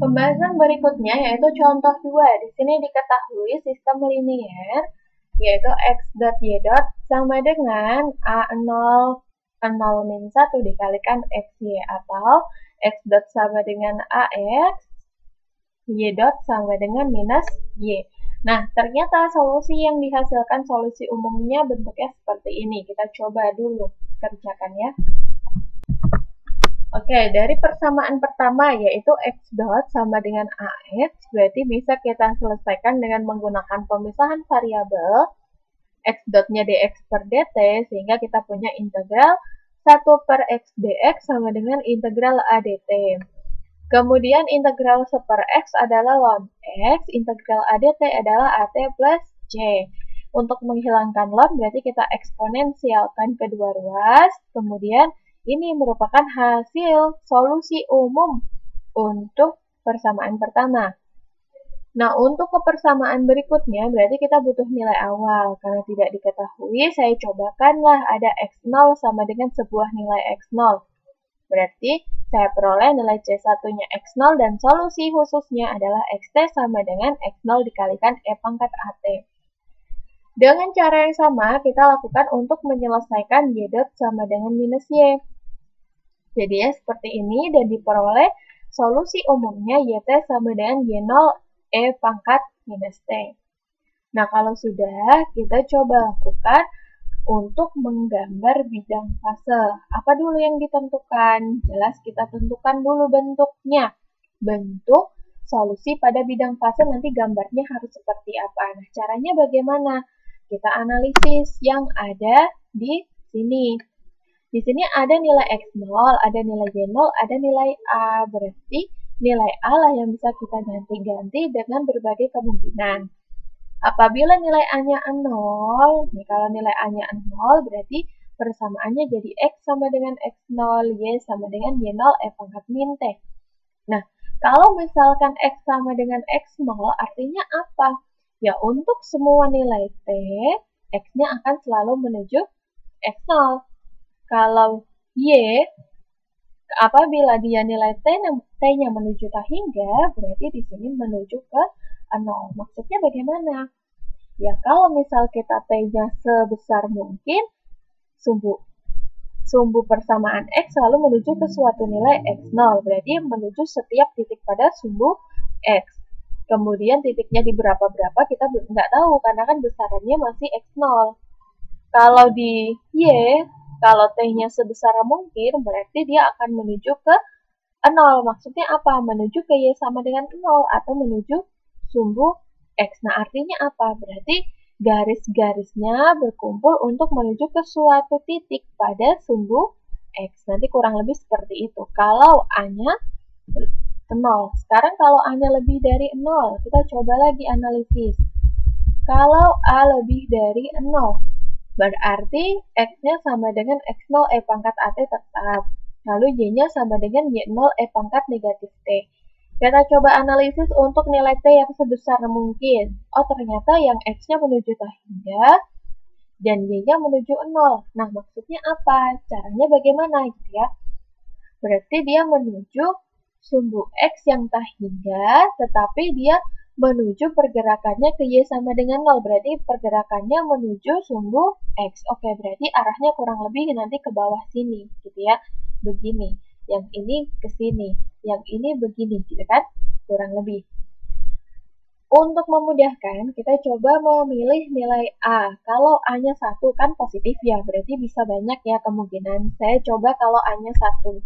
Pembahasan berikutnya yaitu contoh 2. Di sini diketahui sistem linier yaitu x dot y dot sama dengan a0 min 1 dikalikan xy atau x dot sama dengan ax, y dot sama dengan minus y. Nah, ternyata solusi yang dihasilkan solusi umumnya bentuknya seperti ini. Kita coba dulu kerjakan ya. Oke, dari persamaan pertama yaitu x dot sama dengan ax, berarti bisa kita selesaikan dengan menggunakan pemisahan variabel x dotnya dx per dt, sehingga kita punya integral 1 per x dx sama dengan integral a dt. Kemudian integral 1 per x adalah ln x, integral a dt adalah at plus c. Untuk menghilangkan ln berarti kita eksponensialkan kedua ruas, kemudian ini merupakan hasil solusi umum untuk persamaan pertama. Nah, untuk kepersamaan berikutnya berarti kita butuh nilai awal. Karena tidak diketahui, saya cobakanlah ada x0 sama dengan sebuah nilai x0. Berarti saya peroleh nilai C1-nya x0 dan solusi khususnya adalah xt sama dengan x0 dikalikan e pangkat at. Dengan cara yang sama, kita lakukan untuk menyelesaikan y dot sama dengan minus y. Jadi ya seperti ini dan diperoleh solusi umumnya yt sama dengan y0 e pangkat minus t. Nah, kalau sudah, kita coba lakukan untuk menggambar bidang fase. Apa dulu yang ditentukan? Jelas kita tentukan dulu bentuknya. Bentuk solusi pada bidang fase nanti gambarnya harus seperti apa. Nah, caranya bagaimana? Kita analisis yang ada di sini. Di sini ada nilai x0, ada nilai y0, ada nilai a. Berarti nilai a lah yang bisa kita ganti-ganti dengan berbagai kemungkinan. Apabila nilai a-nya 0, nih kalau nilai a-nya 0 berarti persamaannya jadi x sama dengan x0, y sama dengan y0 e pangkat min t. Nah, kalau misalkan x sama dengan x0 artinya apa? Ya, untuk semua nilai t, x-nya akan selalu menuju x0. Kalau y, apabila dia nilai t-nya menuju tak hingga, berarti di sini menuju ke 0. Maksudnya bagaimana? Ya, kalau misal kita t-nya sebesar mungkin, sumbu persamaan x selalu menuju ke suatu nilai x0. Berarti menuju setiap titik pada sumbu x. Kemudian titiknya di berapa-berapa kita nggak tahu, karena kan besarannya masih x0. Kalau di y, kalau t-nya sebesar mungkin, berarti dia akan menuju ke 0. Maksudnya apa? Menuju ke y sama dengan 0 atau menuju sumbu x. Nah, artinya apa? Berarti garis-garisnya berkumpul untuk menuju ke suatu titik pada sumbu x. Nanti kurang lebih seperti itu. Kalau a-nya 0. Sekarang kalau a-nya lebih dari 0, kita coba lagi analisis. Kalau a lebih dari 0, berarti x-nya sama dengan x0 e pangkat at tetap. Lalu y-nya sama dengan y0 e pangkat negatif t. Kita coba analisis untuk nilai t yang sebesar mungkin. Oh, ternyata yang x-nya menuju tak hingga dan y-nya menuju 0. Nah, maksudnya apa? Caranya bagaimana gitu ya? Berarti dia menuju sumbu x yang tak hingga, tetapi dia menuju pergerakannya ke y sama dengan 0. Berarti pergerakannya menuju sumbu x. Oke, berarti arahnya kurang lebih nanti ke bawah sini, gitu ya. Begini. Yang ini ke sini. Yang ini begini, gitu kan? Kurang lebih. Untuk memudahkan, kita coba memilih nilai a. Kalau a-nya 1 kan positif ya, berarti bisa banyak ya kemungkinan. Saya coba kalau a-nya 1.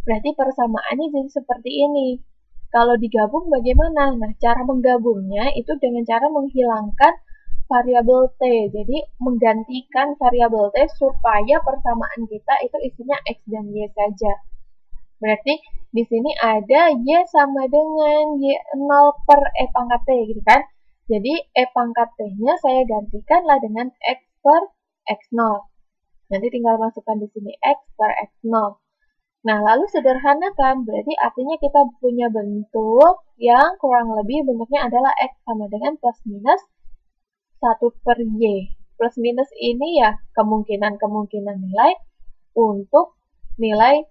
Berarti persamaannya jadi seperti ini. Kalau digabung bagaimana? Nah, cara menggabungnya itu dengan cara menghilangkan variabel t. Jadi, menggantikan variabel t supaya persamaan kita itu isinya x dan y saja. Berarti di sini ada y sama dengan y0 per e pangkat t, gitu kan? Jadi, e pangkat t-nya saya gantikanlah dengan x per x0. Nanti tinggal masukkan di sini x per x0. Nah, lalu sederhanakan, berarti artinya kita punya bentuk yang kurang lebih bentuknya adalah x sama dengan plus minus 1 per y. Plus minus ini ya kemungkinan-kemungkinan nilai untuk nilai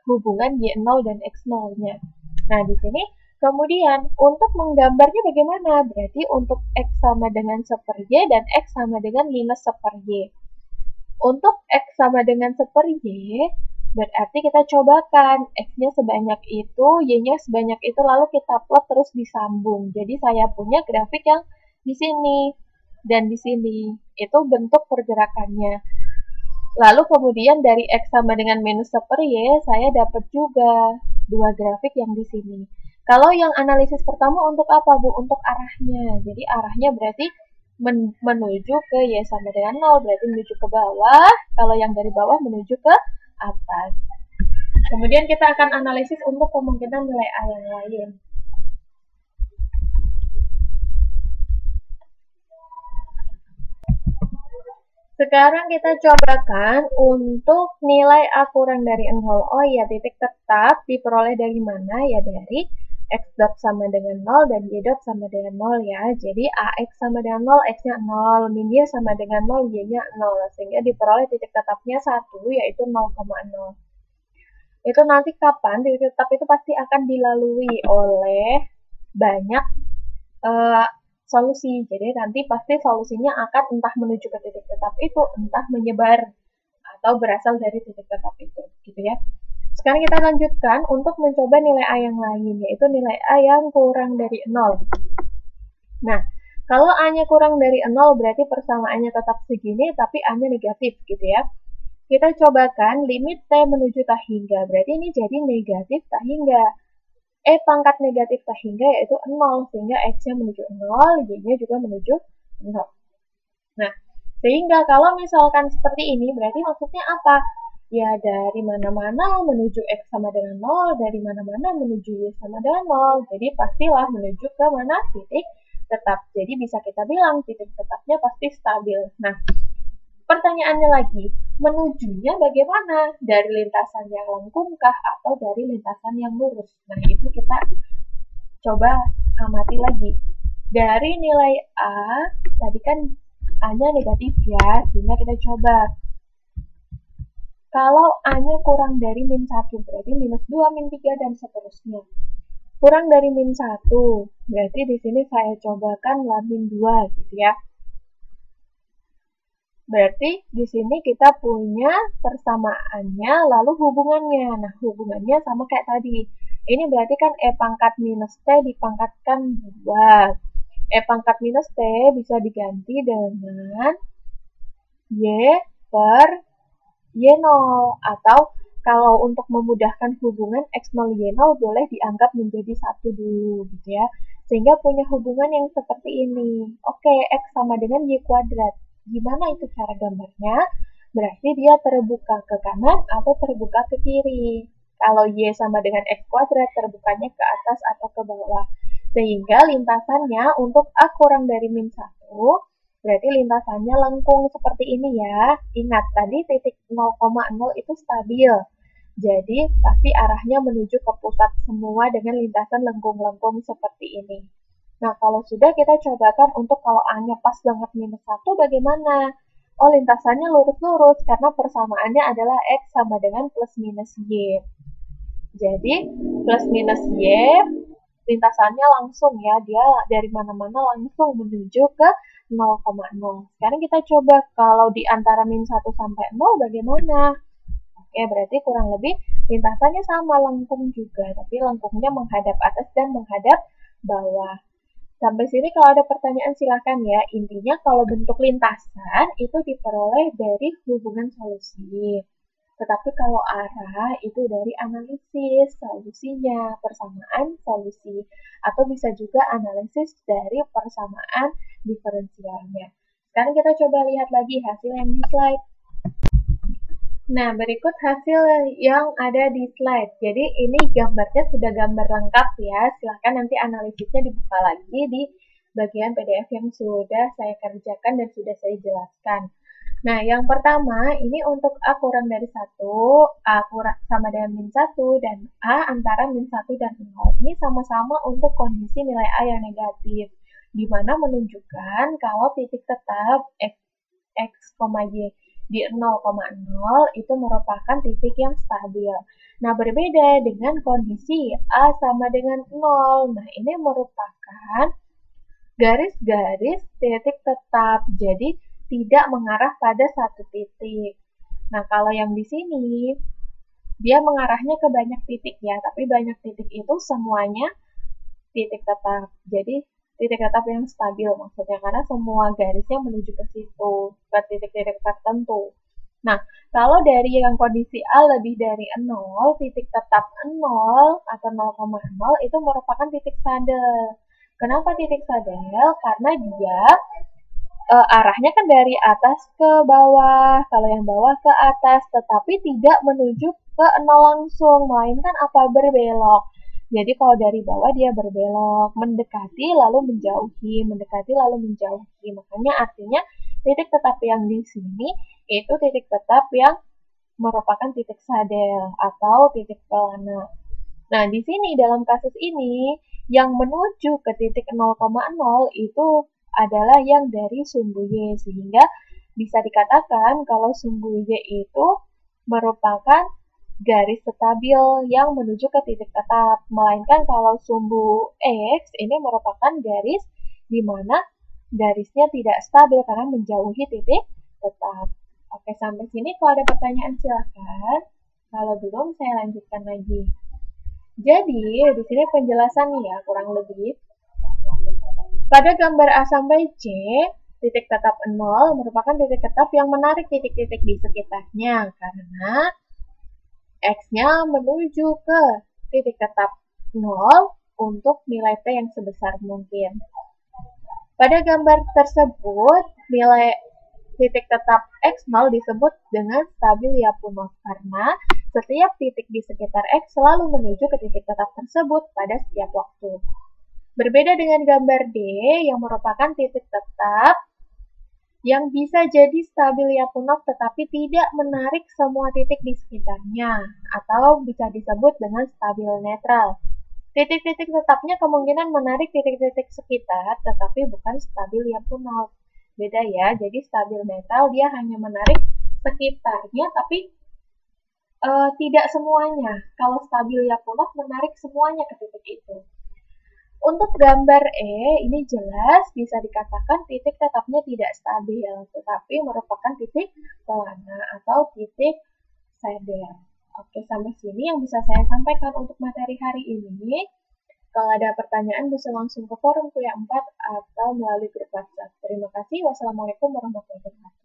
hubungan y0 dan x0-nya. Nah, di sini kemudian untuk menggambarnya bagaimana? Berarti untuk X sama dengan 1/Y dan X sama dengan minus 1/Y. Untuk X sama dengan 1/Y, berarti kita cobakan X-nya sebanyak itu, Y-nya sebanyak itu, lalu kita plot terus disambung. Jadi saya punya grafik yang di sini dan di sini. Itu bentuk pergerakannya. Lalu kemudian dari X sama dengan minus 1/Y, saya dapat juga dua grafik yang di sini. Kalau yang analisis pertama untuk apa, Bu? Untuk arahnya. Jadi arahnya berarti menuju ke Y sama dengan 0, berarti menuju ke bawah. Kalau yang dari bawah menuju ke atas. Kemudian kita akan analisis untuk kemungkinan nilai A yang lain. Sekarang kita cobakan untuk nilai A kurang dari 0. Oh ya, titik tetap diperoleh dari mana? Ya dari X dot sama dengan 0 dan Y dot sama dengan 0 ya. Jadi AX sama dengan 0, X-nya 0, min Y sama dengan 0, Y-nya 0. Sehingga diperoleh titik tetapnya 1, yaitu 0,0. Itu nanti kapan titik tetap itu pasti akan dilalui oleh banyak solusi. Jadi nanti pasti solusinya akan entah menuju ke titik tetap itu, entah menyebar atau berasal dari titik tetap itu, gitu ya. Sekarang kita lanjutkan untuk mencoba nilai A yang lain, yaitu nilai A yang kurang dari 0. Nah, kalau A-nya kurang dari 0 berarti persamaannya tetap segini, tapi A-nya negatif, gitu ya. Kita cobakan limit T menuju tak hingga, berarti ini jadi negatif tak hingga. Pangkat negatif tak hingga yaitu 0, sehingga X-nya menuju 0, Y-nya juga menuju 0. Nah, sehingga kalau misalkan seperti ini, berarti maksudnya apa? Ya, dari mana-mana menuju X sama dengan 0, dari mana-mana menuju Y sama dengan 0. Jadi, pastilah menuju ke mana? Titik tetap. Jadi, bisa kita bilang titik tetapnya pasti stabil. Nah, pertanyaannya lagi, menujunya bagaimana? Dari lintasan yang lengkungkah atau dari lintasan yang lurus? Nah, itu kita coba amati lagi. Dari nilai A, tadi kan A-nya negatif ya, sehingga kita coba. Kalau A-nya kurang dari min 1, berarti minus 2, min 3, dan seterusnya. Kurang dari min 1, berarti di sini saya cobakan min 2, gitu ya. Berarti di sini kita punya persamaannya, lalu hubungannya. Nah, hubungannya sama kayak tadi. Ini berarti kan E pangkat minus T dipangkatkan 2. E pangkat minus T bisa diganti dengan Y per Y0. Atau kalau untuk memudahkan hubungan X0 Y0 boleh dianggap menjadi 1 dulu, gitu ya. Sehingga punya hubungan yang seperti ini. Oke, X sama dengan Y kuadrat. Gimana itu cara gambarnya? Berarti dia terbuka ke kanan atau terbuka ke kiri. Kalau Y sama dengan X kuadrat, terbukanya ke atas atau ke bawah. Sehingga lintasannya untuk A kurang dari min 1, berarti lintasannya lengkung seperti ini ya. Ingat, tadi titik 0,0 itu stabil. Jadi, pasti arahnya menuju ke pusat semua dengan lintasan lengkung-lengkung seperti ini. Nah, kalau sudah kita cobakan untuk kalau A-nya pas banget minus 1 bagaimana? Oh, lintasannya lurus-lurus karena persamaannya adalah X sama dengan plus minus Y. Jadi, plus minus Y, lintasannya langsung ya, dia dari mana-mana langsung menuju ke 0,0. Sekarang kita coba kalau di antara min 1 sampai 0 bagaimana? Oke, berarti kurang lebih lintasannya sama, lengkung juga, tapi lengkungnya menghadap atas dan menghadap bawah. Sampai sini kalau ada pertanyaan silahkan ya. Intinya kalau bentuk lintasan itu diperoleh dari hubungan solusi. Tetapi kalau arah itu dari analisis solusinya, persamaan solusi. Atau bisa juga analisis dari persamaan diferensialnya. Sekarang kita coba lihat lagi hasil yang di slide. Nah, berikut hasil yang ada di slide. Jadi ini gambarnya sudah gambar lengkap ya. Silahkan nanti analisisnya dibuka lagi di bagian PDF yang sudah saya kerjakan dan sudah saya jelaskan. Nah, yang pertama ini untuk A kurang dari 1, A kurang sama dengan min 1, dan A antara min 1 dan 0. Ini sama-sama untuk kondisi nilai A yang negatif, di mana menunjukkan kalau titik tetap X, Y di 0,0 itu merupakan titik yang stabil. Nah, berbeda dengan kondisi A sama dengan 0. Nah, ini merupakan garis-garis titik tetap. Jadi, tidak mengarah pada satu titik. Nah, kalau yang di sini, dia mengarahnya ke banyak titik ya, tapi banyak titik itu semuanya titik tetap. Jadi, titik tetap yang stabil maksudnya, karena semua garisnya menuju ke situ, ke titik-titik tertentu. Nah, kalau dari yang kondisi A lebih dari 0, titik tetap 0 atau 0,0 itu merupakan titik saddle. Kenapa titik saddle? Karena dia arahnya kan dari atas ke bawah, kalau yang bawah ke atas, tetapi tidak menuju ke 0 langsung, melainkan apa berbelok. Jadi kalau dari bawah dia berbelok, mendekati lalu menjauhi, mendekati lalu menjauhi. Makanya artinya titik tetap yang di sini itu titik tetap yang merupakan titik saddle atau titik pelana. Nah, di sini dalam kasus ini yang menuju ke titik 0,0 itu adalah yang dari sumbu Y, sehingga bisa dikatakan kalau sumbu Y itu merupakan garis stabil yang menuju ke titik tetap, melainkan kalau sumbu X ini merupakan garis di mana garisnya tidak stabil karena menjauhi titik tetap. Oke, sampai sini kalau ada pertanyaan silakan. Kalau belum, saya lanjutkan lagi. Jadi, di sini penjelasannya ya, kurang lebih. Pada gambar A sampai C, titik tetap 0 merupakan titik tetap yang menarik titik-titik di sekitarnya, karena X-nya menuju ke titik tetap 0 untuk nilai P yang sebesar mungkin. Pada gambar tersebut, nilai titik tetap X0 disebut dengan stabil Lyapunov karena setiap titik di sekitar X selalu menuju ke titik tetap tersebut pada setiap waktu. Berbeda dengan gambar D yang merupakan titik tetap yang bisa jadi stabil Lyapunov tetapi tidak menarik semua titik di sekitarnya atau bisa disebut dengan stabil netral. Titik-titik tetapnya kemungkinan menarik titik-titik sekitar tetapi bukan stabil Lyapunov. Beda ya, jadi stabil netral dia hanya menarik sekitarnya tapi tidak semuanya. Kalau stabil Lyapunov menarik semuanya ke titik itu. Untuk gambar E, ini jelas bisa dikatakan titik tetapnya tidak stabil, tetapi merupakan titik pelana atau titik saddle. Oke, sampai sini yang bisa saya sampaikan untuk materi hari ini. Kalau ada pertanyaan bisa langsung ke forum kuliah 4 atau melalui grup WhatsApp. Terima kasih. Wassalamualaikum warahmatullahi wabarakatuh.